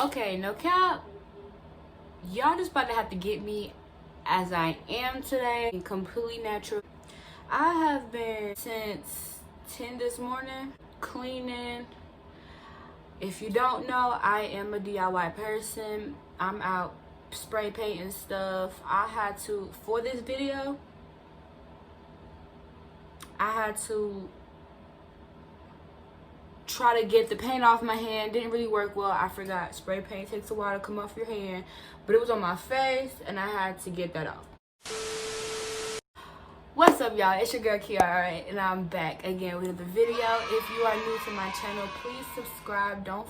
Okay, no cap. Y'all just about to have to get me as I am today. Completely natural. I have been since 10 this morning cleaning. If you don't know, I am a DIY person. I'm out spray painting stuff. I had to, for this video, I had to try to get the paint off my hand. Didn't really work well. I forgot spray paint takes a while to come off your hand, but it was on my face and I had to get that off. What's up, y'all? It's your girl Kiara and I'm back again with another video. If you are new to my channel, please subscribe. Don't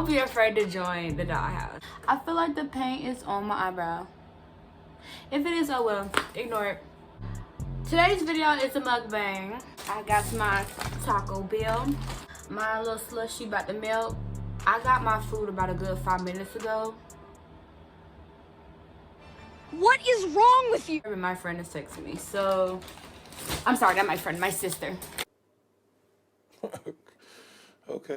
be afraid to join the dollhouse. I feel like the paint is on my eyebrow. If it is, oh well, ignore it. Today's video is a mukbang. I got my Taco Bell. My little slushie about to melt. I got my food about a good 5 minutes ago. What is wrong with you? My friend is texting me, so I'm sorry, not my friend, my sister. Okay.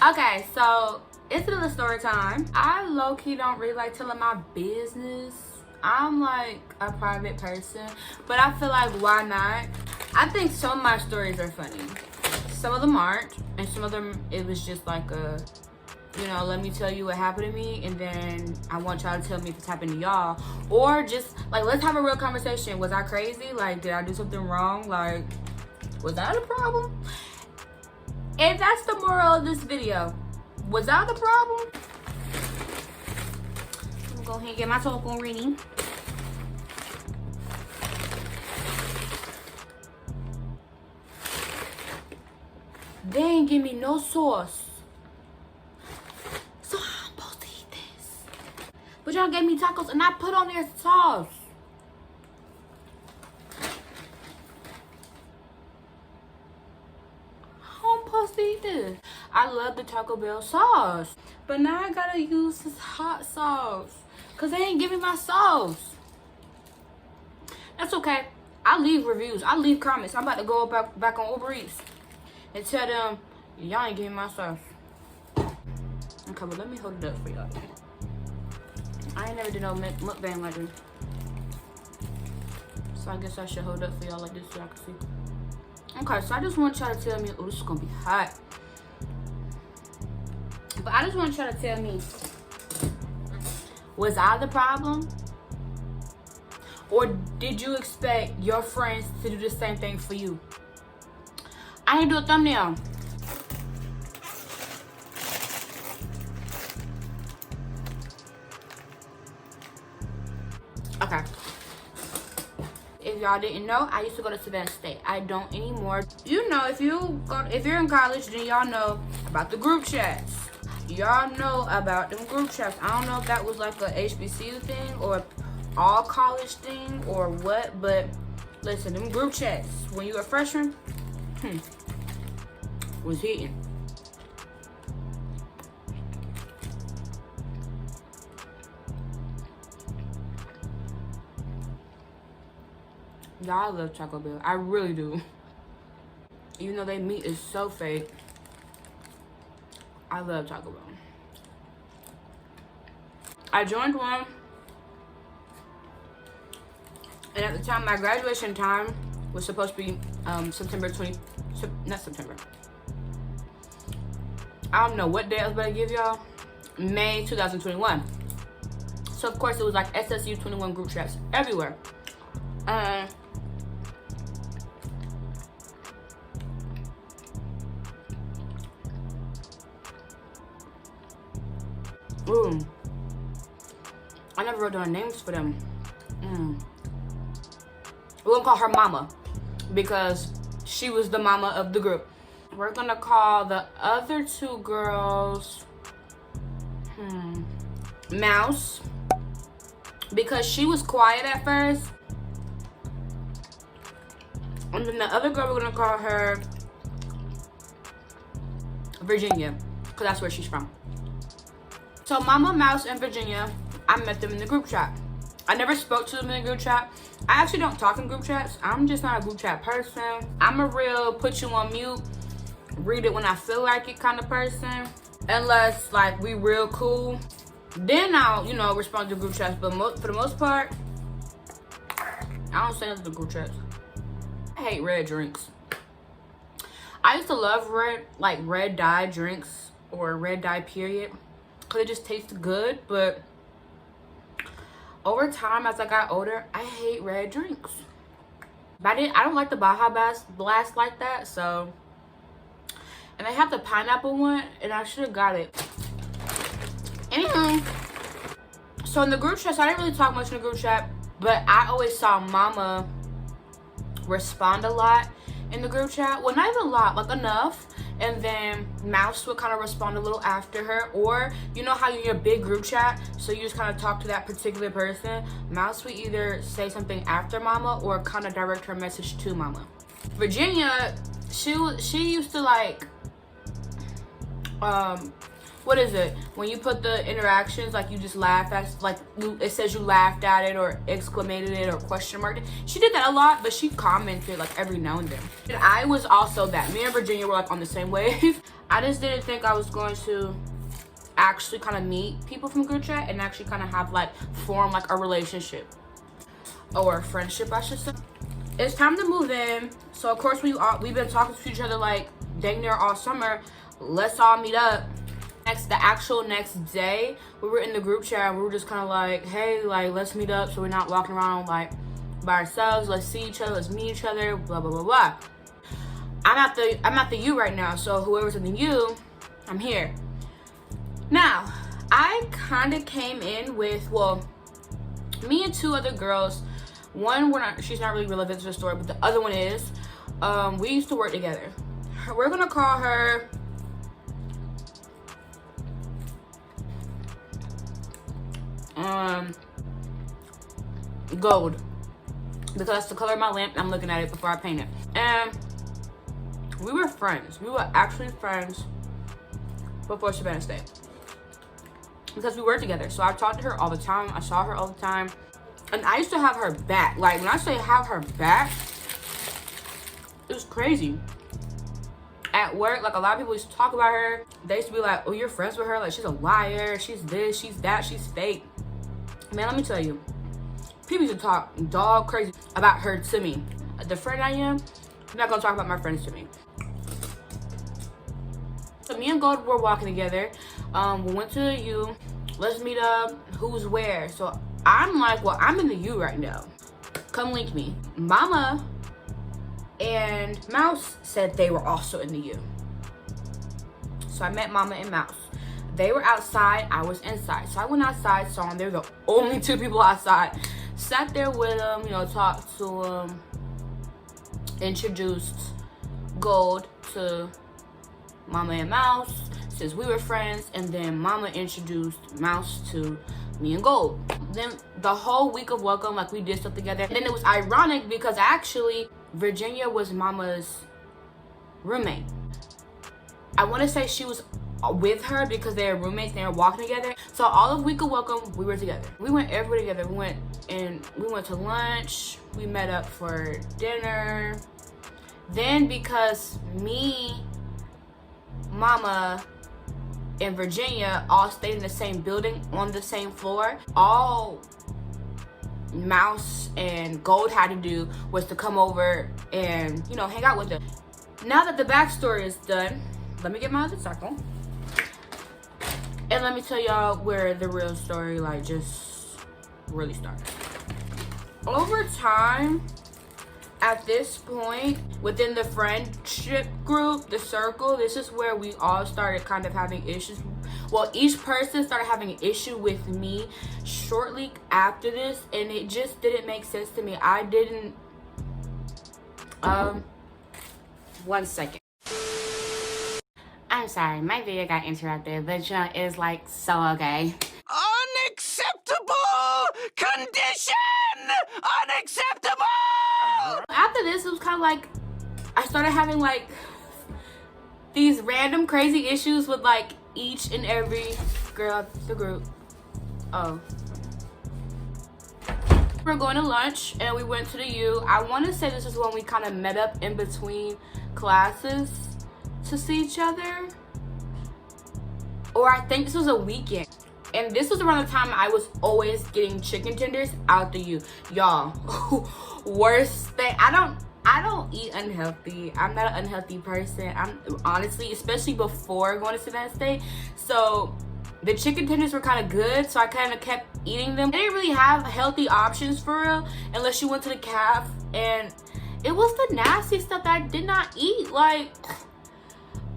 Okay, so it's a little story time. I low-key don't really like telling my business. I'm like a private person, but I feel like why not? I think some of my stories are funny. Some of them aren't, and some of them it was just like a, you know, let me tell you what happened to me, and then I want y'all to tell me if it's happened to y'all, or just like let's have a real conversation. Was I crazy? Like, did I do something wrong? Like, was that a problem? And that's the moral of this video. Was that the problem? I'm gonna go ahead and get my telephone ready. They ain't give me no sauce. So I'm supposed to eat this. But y'all gave me tacos and I put on their sauce. How I'm supposed to eat this? I love the Taco Bell sauce. But now I gotta use this hot sauce. Cause they ain't giving my sauce. That's okay. I leave reviews. I leave comments. I'm about to go back on Uber Eats and tell them, y'all ain't giving my sauce. Okay, but let me hold it up for y'all. I ain't never did no mukbang like this. So I guess I should hold up for y'all like this so y'all can see. Okay, so I just want y'all to tell me, oh, this is gonna be hot. But I just want y'all to tell me, was I the problem? Or did you expect your friends to do the same thing for you? I ain't do a thumbnail. Okay. If y'all didn't know, I used to go to Savannah State. I don't anymore. You know, if you're in college, then y'all know about the group chats. Y'all know about them group chats. I don't know if that was like a HBCU thing or all college thing or what, but listen, them group chats when you were a freshman, was hitting. Y'all, I love Taco Bell. I really do. Even though their meat is so fake, I love Taco Bell. I joined one, and at the time, my graduation time was supposed to be September 20, not September. I don't know what day I was about to give y'all. May 2021. So of course it was like SSU 21 group chats everywhere. Ooh. I never wrote down names for them. We're gonna call her Mama because she was the mama of the group. We're gonna call the other two girls Mouse, because she was quiet at first. And then the other girl, we're gonna call her Virginia, because that's where she's from. So Mama, Mouse, and Virginia, I met them in the group chat. I never spoke to them in a group chat. I actually don't talk in group chats. I'm just not a group chat person. I'm a real put you on mute read it when I feel like it kind of person. Unless like we real cool, then I'll, you know, respond to group chats. But for the most part, I don't send it to group chats. I hate red drinks. I used to love red dye drinks or red dye period, because it just tastes good. But over time, as I got older, I hate red drinks. But I don't like the Baja Blast like that, so. And they have the pineapple one, and I should have got it. Anywho, so in the group chat, so I didn't really talk much in the group chat, but I always saw Mama respond a lot in the group chat. Well, not even a lot, like enough. And then Mouse would kind of respond a little after her. Or, you know how you're in your big group chat, so you just kind of talk to that particular person. Mouse would either say something after Mama or kind of direct her message to Mama. Virginia, she used to like, what is it? When you put the interactions, like you just laugh at, like it says you laughed at it or exclamated it or question marked it. She did that a lot, but she commented like every now and then. And I was also that. Me and Virginia were like on the same wave. I just didn't think I was going to actually kind of meet people from group chat and actually kind of have like form like a relationship or a friendship, I should say. It's time to move in. So of course we've been talking to each other like dang near all summer. Let's all meet up. The actual next day, we were in the group chat and we were just kind of like, hey, like let's meet up so we're not walking around like by ourselves. Let's see each other, let's meet each other, blah blah blah blah. I'm at the U right now, so whoever's in the U, I'm here. Now, I kind of came in with, well, me and two other girls. One, she's not really relevant to the story, but the other one is. We used to work together. We're gonna call her Gold, because that's the color of my lamp. I'm looking at it before I paint it. And we were friends. We were actually friends before Savannah State, because we worked together. So I talked to her all the time. I saw her all the time, and I used to have her back. Like when I say have her back, it was crazy. At work, like a lot of people used to talk about her. They used to be like, oh, you're friends with her? Like she's a liar, she's this, she's that, she's fake. Man, let me tell you, people used to talk dog crazy about her to me. The friend I am, I'm not gonna talk about my friends to me. So me and Gold were walking together. We went to the U. Let's meet up. Who's where? So I'm like, well, I'm in the U right now. Come link me. Mama and Mouse said they were also in the U. So I met Mama and Mouse. They were outside, I was inside. So I went outside, saw them. They were the only two people outside. Sat there with them, you know, talked to them. Introduced Gold to Mama and Mouse, since we were friends. And then Mama introduced Mouse to me and Gold. Then the whole week of welcome, like we did stuff together. And then it was ironic because actually Virginia was Mama's roommate. I want to say she was with her because they were roommates, they were walking together. So all of week of welcome, we were together. We went everywhere together. We went to lunch. We met up for dinner. Then because me, Mama, and Virginia all stayed in the same building on the same floor, all Mouse and Gold had to do was to come over and, you know, hang out with them. Now that the backstory is done, let me get my other circle. And let me tell y'all where the real story, like, just really started. Over time, at this point, within the friendship group, the circle, this is where we all started kind of having issues. Well, each person started having an issue with me shortly after this, and it just didn't make sense to me. I didn't, one second. I'm sorry, my video got interrupted, but it was like so okay. Unacceptable condition! Unacceptable! After this, it was kind of like, I started having like these random crazy issues with like each and every girl in the group. Oh. We were going to lunch and we went to the U. I want to say this is when we kind of met up in between classes to see each other. Or I think this was a weekend. And this was around the time I was always getting chicken tenders out the U. Y'all, worst thing. I don't eat unhealthy. I'm not an unhealthy person. I'm honestly, especially before going to Savannah State. So the chicken tenders were kind of good, so I kind of kept eating them. They didn't really have healthy options for real unless you went to the calf, and it was the nasty stuff that I did not eat. Like,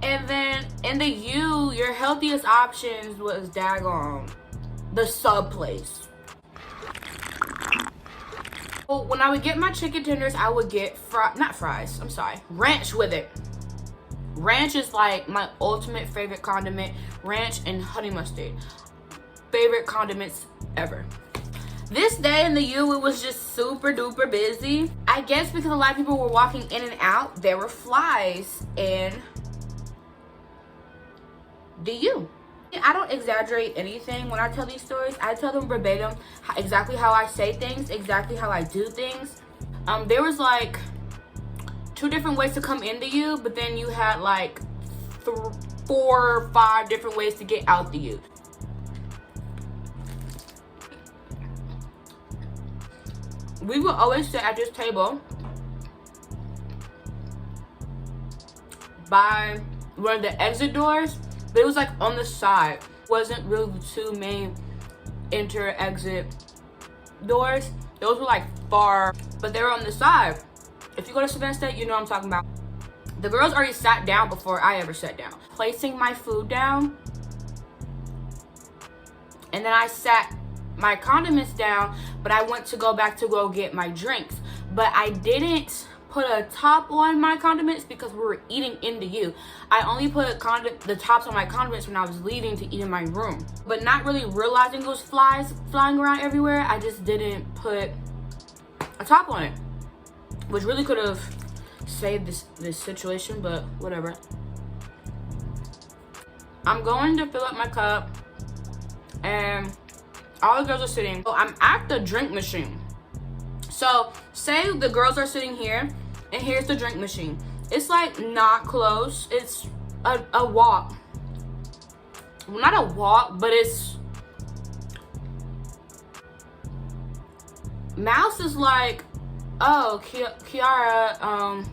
and then in the U, your healthiest options was daggone the sub place. So when I would get my chicken tenders, I would get ranch with it. Ranch is like my ultimate favorite condiment. Ranch and honey mustard, favorite condiments ever. This day in the U, it was just super duper busy. I guess because a lot of people were walking in and out, there were flies in the U. I don't exaggerate anything when I tell these stories. I tell them verbatim, exactly how I say things, exactly how I do things. There was like 2 different ways to come into you, but then you had like 4 or 5 different ways to get out the U. We would always sit at this table by one of the exit doors, but it was like on the side. It wasn't really the 2 main enter-exit doors. Those were like far, but they were on the side. If you go to Savannah State, you know what I'm talking about. The girls already sat down before I ever sat down. Placing my food down, and then I sat my condiments down, but I went to go back to go get my drinks. But I didn't put a top on my condiments because we were eating in the U. I only put the tops on my condiments when I was leaving to eat in my room. But not really realizing those flies flying around everywhere, I just didn't put a top on it, which really could have saved this situation, but whatever. I'm going to fill up my cup, and all the girls are sitting. So I'm at the drink machine. So say the girls are sitting here, and here's the drink machine. It's like not close. It's a walk. Well, not a walk, but it's. Mouse is like, oh, Kiara,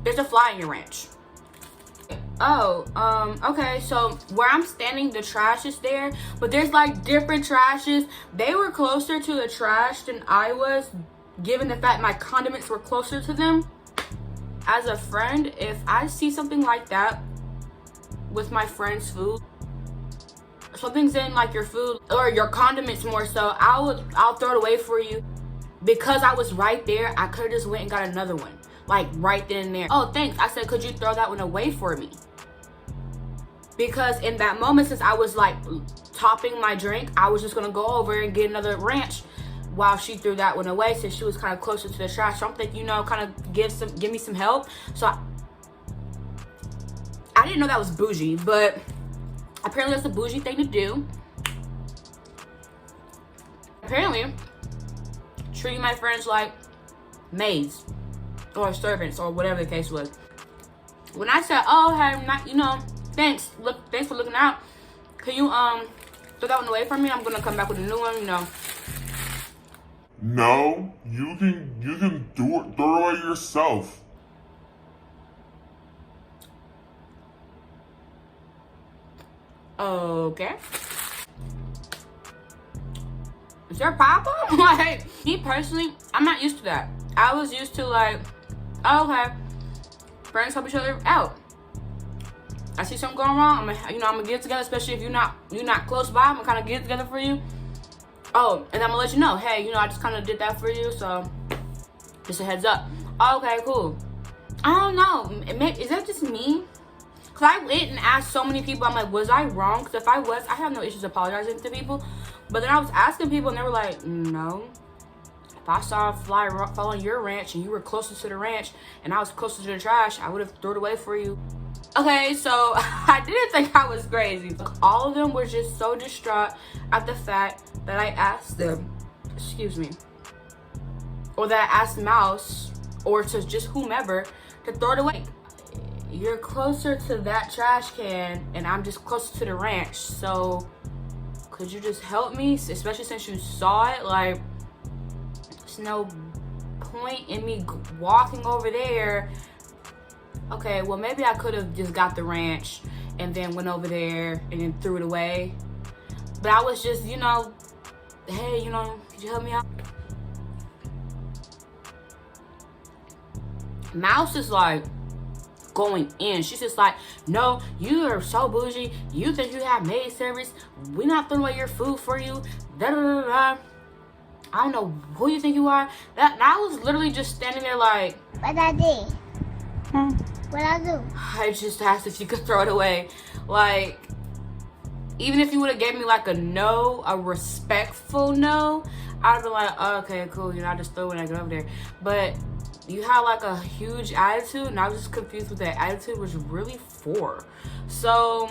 there's a fly in your ranch. Oh, okay, so where I'm standing, the trash is there, but there's like different trashes. They were closer to the trash than I was, given the fact my condiments were closer to them. As a friend, if I see something like that with my friend's food, something's in like your food or your condiments more so, I'll throw it away for you. Because I was right there, I could have just went and got another one, like right then and there. Oh, thanks. I said, could you throw that one away for me? Because in that moment, since I was like topping my drink, I was just gonna go over and get another ranch while she threw that one away, since she was kind of closer to the trash. So I'm thinking, you know, kind of give me some help. So I didn't know that was bougie, but apparently that's a bougie thing to do. Apparently, treating my friends like maids or servants or whatever the case was. When I said, oh, hey, you know, thanks for looking out. Can you throw that one away from me? I'm gonna come back with a new one, you know. No, you can throw it away yourself. Okay. Is there a problem? Like, me personally, I'm not used to that. I was used to like, oh, okay, friends help each other out. I see something going wrong, I'm gonna get it together, especially if you're not close by. I'm gonna kind of get it together for you. Oh, and I'm gonna let you know, hey, you know, I just kind of did that for you, so just a heads up. Okay, cool. I don't know, is that just me? Cause I went and asked so many people, I'm like, was I wrong? Cause if I was, I have no issues apologizing to people. But then I was asking people and they were like, no. If I saw a fly fall on your ranch and you were closer to the ranch and I was closer to the trash, I would have thrown it away for you. Okay, so I didn't think I was crazy. All of them were just so distraught at the fact that I asked them, excuse me, or that I asked Mouse or to just whomever to throw it away. you're closer to that trash can and I'm just closer to the ranch, so could you just help me? Especially since you saw it, like, there's no point in me walking over there. Okay, well, maybe I could have just got the ranch and then went over there and then threw it away. But I was just, you know, hey, you know, could you help me out? Mouse is like going in. She's just like, no, you are so bougie. You think you have maid service. We not throwing away your food for you. Da, da, da, da. I don't know who you think you are. That I was literally just standing there like, What I did? What I do? I just asked if you could throw it away. Like, even if you would have gave me like a no, a respectful no, I'd be like, oh, okay, cool, you know, I just throw it when I get over there. But you had like a huge attitude, and I was just confused what that attitude was really for. So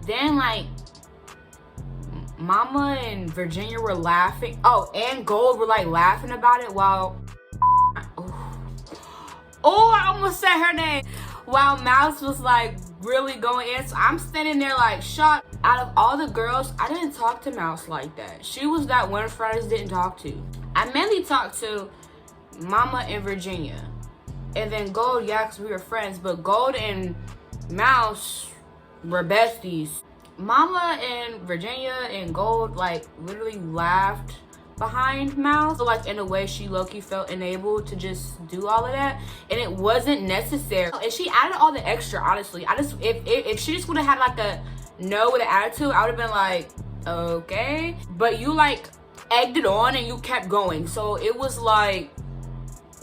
then, like, Mama and Virginia were laughing. Oh, and Gold were like laughing about it while I almost said her name. While Mouse was like really going in. So I'm standing there like shocked. Out of all the girls, I didn't talk to Mouse like that. She was that one friend I just didn't talk to. I mainly talked to Mama and Virginia. And then Gold, yeah, because we were friends. But Gold and Mouse were besties. Mama and Virginia and Gold like literally laughed behind Mouse. So like in a way she low-key felt enabled to just do all of that. And it wasn't necessary. And she added all the extra, honestly. If she just would have had like a no with an attitude, I would have been like, okay. But you like egged it on and you kept going. So it was like,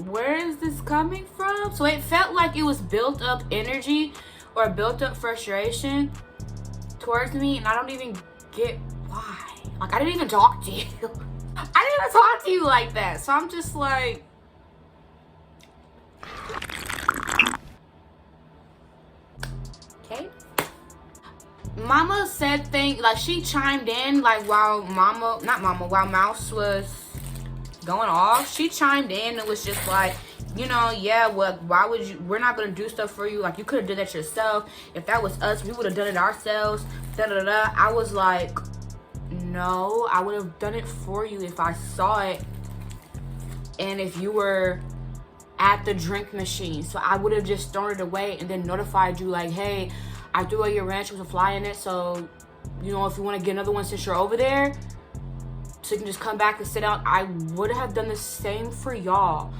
where is this coming from? So it felt like it was built up energy or built up frustration towards me, and I don't even get why. Like, I didn't even talk to you. I didn't even talk to you like that. So I'm just like, okay. Mama said things like she chimed in like while while Mouse was going off. She chimed in and was just like, you know, yeah, well, why would you, we're not gonna do stuff for you, like you could have done that yourself. If that was us, we would have done it ourselves, da da da. I was like, no, I would have done it for you if I saw it and if you were at the drink machine. So I would have just thrown it away and then notified you like, hey, I threw away your ranch with a fly in it, so you know, if you want to get another one since you're over there, so you can just come back and sit down. I would have done the same for y'all.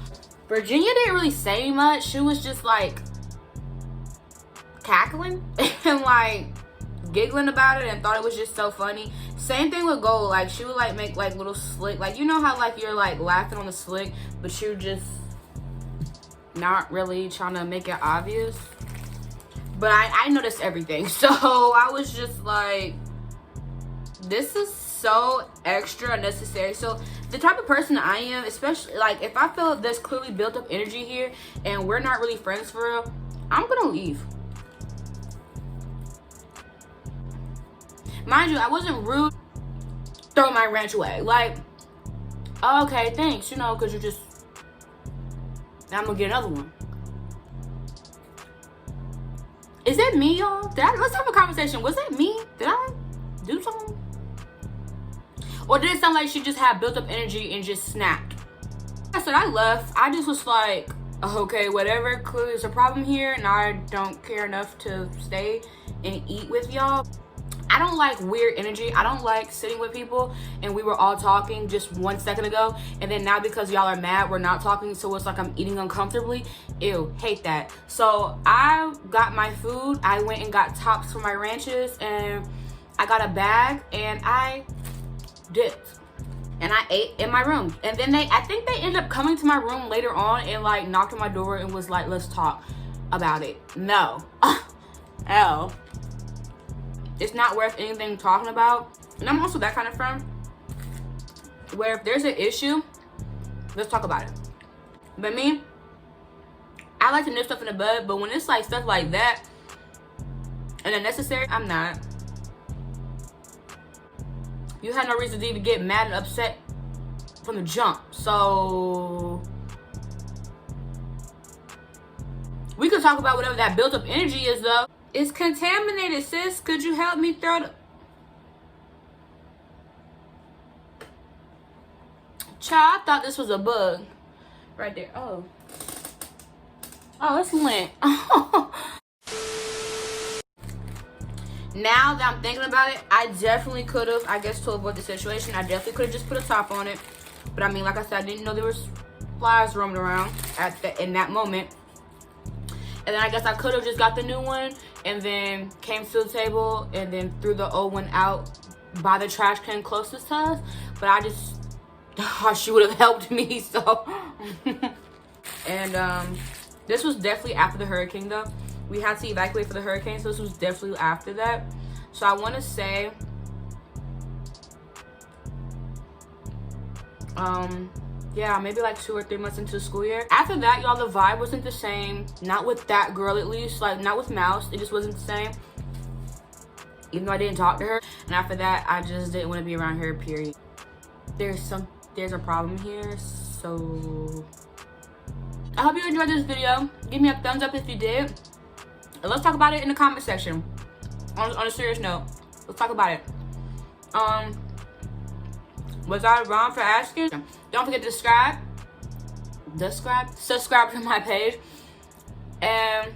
Virginia didn't really say much. She was just like cackling and like giggling about it and thought it was just so funny. Same thing with Gold. Like she would like make like little slick, like you know how like you're like laughing on the slick, but you're just not really trying to make it obvious. But I noticed everything. So I was just like, this is so extra unnecessary. So the type of person I am, especially like if I feel there's clearly built up energy here and we're not really friends for real, I'm gonna leave. Mind you, I wasn't rude. Throw my ranch away. Like, oh, okay, thanks, you know, because you just, I'm gonna get another one. Is that me, y'all? Let's have a conversation. Was that me? Did I do something? Or did it sound like she just had built up energy and just snapped? I said I left. I just was like, okay, whatever. Clearly there's a problem here and I don't care enough to stay and eat with y'all. I don't like weird energy. I don't like sitting with people and we were all talking just 1 second ago, and then now because y'all are mad we're not talking, so it's like I'm eating uncomfortably. Ew, hate that. So I got my food. I went and got tops for my ranches and I got a bag and I dipped and I ate in my room. And then I think they ended up coming to my room later on and like knocked on my door and was like, let's talk about it. No. Hell. It's not worth anything talking about. And I'm also that kind of friend where if there's an issue, let's talk about it. But me, I like to nip stuff in the bud, but when it's like stuff like that and unnecessary, I'm not. You had no reason to even get mad and upset from the jump. So We could talk about whatever that built up energy is though. It's contaminated, sis. Could you help me throw the... Child, I thought this was a bug. Right there. Oh. Oh, it's lint. Now that I'm thinking about it, I definitely could have, I guess to avoid the situation, I definitely could have just put a top on it. But I mean, like I said, I didn't know there was flies roaming around in that moment. And then I guess I could have just got the new one and then came to the table and then threw the old one out by the trash can closest to us. But I just thought she would have helped me, so. And this was definitely after the hurricane though. We had to evacuate for the hurricane, so this was definitely after that. So I want to say, yeah, maybe like 2 or 3 months into the school year. After that, y'all, the vibe wasn't the same. Not with that girl, at least. Like, not with Mouse. It just wasn't the same. Even though I didn't talk to her. And after that, I just didn't want to be around her, period. There's a problem here, so... I hope you enjoyed this video. Give me a thumbs up if you did. And let's talk about it in the comment section. On a serious note, let's talk about it. Was I wrong for asking? Don't forget to subscribe to my page. And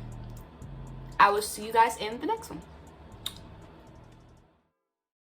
I will see you guys in the next one.